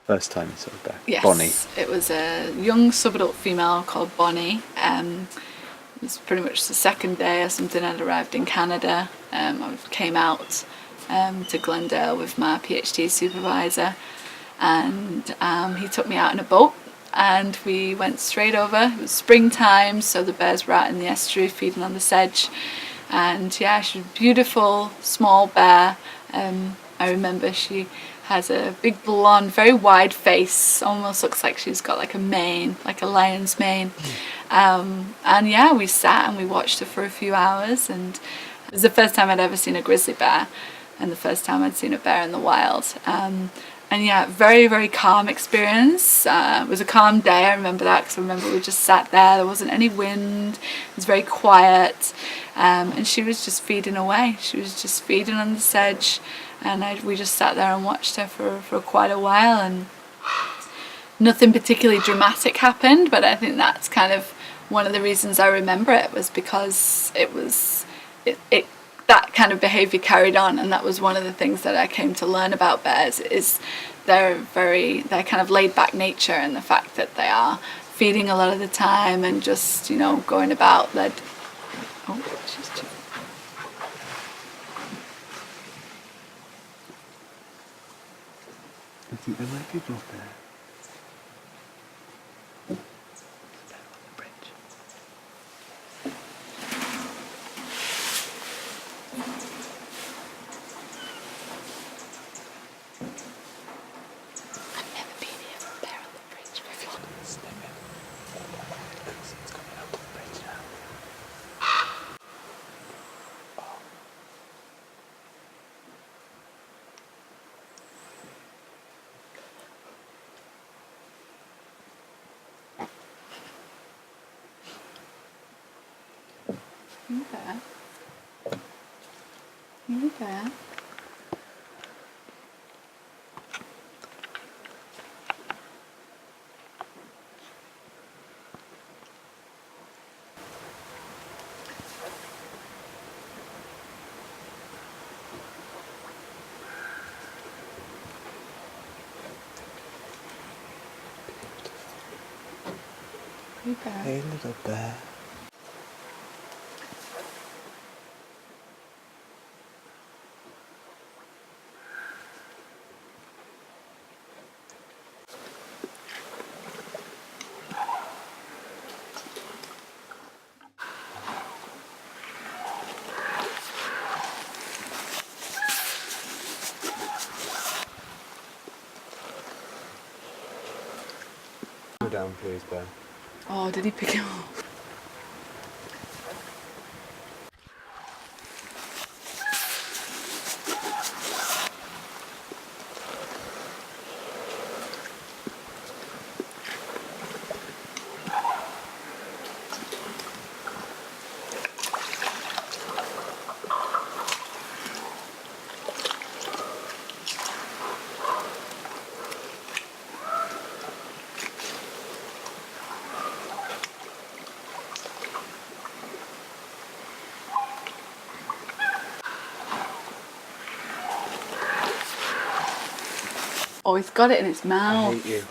First time you saw a bear? Yes, Bonnie. it was a young subadult female called Bonnie. It was pretty much the second day or something. I'd arrived in Canada. I came out to Glendale with my PhD supervisor, and he took me out in a boat and we went straight over. It was springtime, so the bears were out in the estuary feeding on the sedge, and yeah, she was a beautiful small bear. I remember she has a big blonde, very wide face, almost looks like she's got like a mane, like a lion's mane. And yeah, we sat and we watched her for a few hours, and it was the first time I'd ever seen a grizzly bear and the first time I'd seen a bear in the wild. And yeah, very, very calm experience. It was a calm day, I remember that, because I remember we just sat there wasn't any wind, it was very quiet, and she was just feeding away. She was just feeding on the sedge, and we just sat there and watched her for quite a while, and nothing particularly dramatic happened, but I think that's kind of one of the reasons I remember it, was because it that kind of behaviour carried on, and that was one of the things that I came to learn about bears, is their kind of laid back nature, and the fact that they are feeding a lot of the time and just, you know, going about their... Oh, she's too... I think there might be people there. You there? You there? You there? Hey, little bear. Go down, please, bear. Oh, did he pick it up? Oh, he's got it in its mouth. I hate you.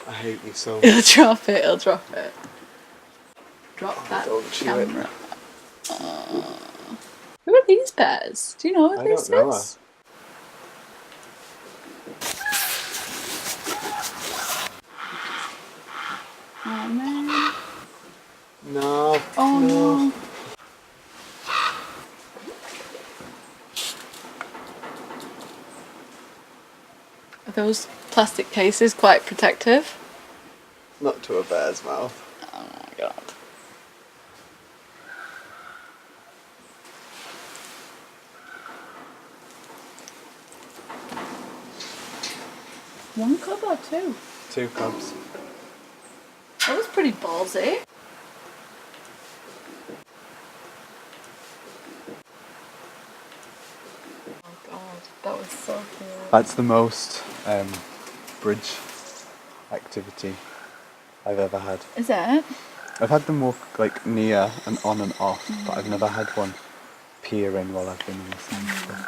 I hate you so much. He'll drop it, he'll drop it. Drop that Don't chew camera. Who are these bears? Do you know I these don't know bears? Oh man. No. Oh no. Are those plastic cases quite protective? Not to a bear's mouth. Oh my god. One cub or two? 2 cubs. That was pretty ballsy. Oh god, that was so cool. That's the most bridge activity I've ever had. Is it? I've had them walk like near and on and off, but I've never had one peer in while I've been in the sand.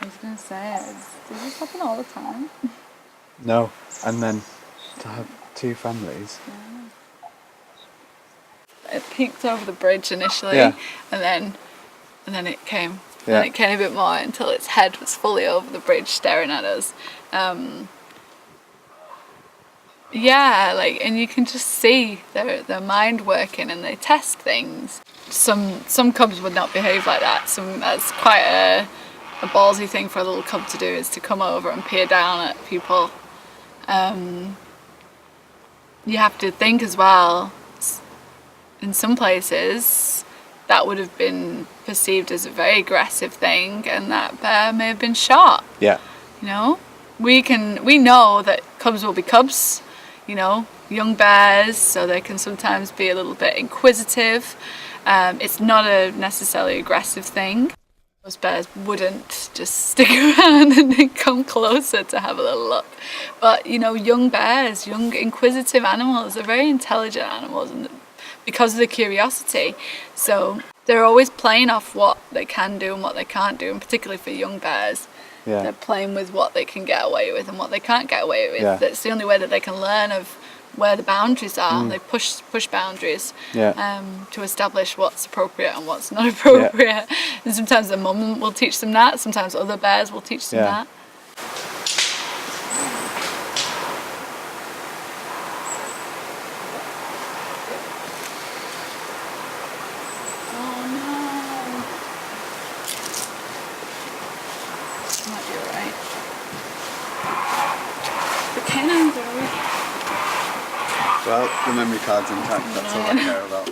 I was going to say, does this happen all the time? No, and then to have two families. It peeked over the bridge initially, Yeah. and then it came. Yeah. And it came a bit more until its head was fully over the bridge staring at us. Yeah, like, and you can just see their mind working, and they test things. Some cubs would not behave like that. That's quite a ballsy thing for a little cub to do, is to come over and peer down at people. You have to think as well, in some places that would have been perceived as a very aggressive thing, and that bear may have been shot. Yeah. You know, we know that cubs will be cubs, you know, young bears, so they can sometimes be a little bit inquisitive. It's not a necessarily aggressive thing. Those bears wouldn't just stick around and then come closer to have a little look. But, you know, young bears, young inquisitive animals are very intelligent animals, and because of the curiosity. So they're always playing off what they can do and what they can't do, and particularly for young bears. Yeah. They're playing with what they can get away with and what they can't get away with. Yeah. That's the only way that they can learn of where the boundaries are. They push boundaries to establish what's appropriate and what's not appropriate. And sometimes the mum will teach them that. Sometimes other bears will teach them that. Oh no! Might be alright. The canines are weak. Well, the memory card's intact, that's all I care about.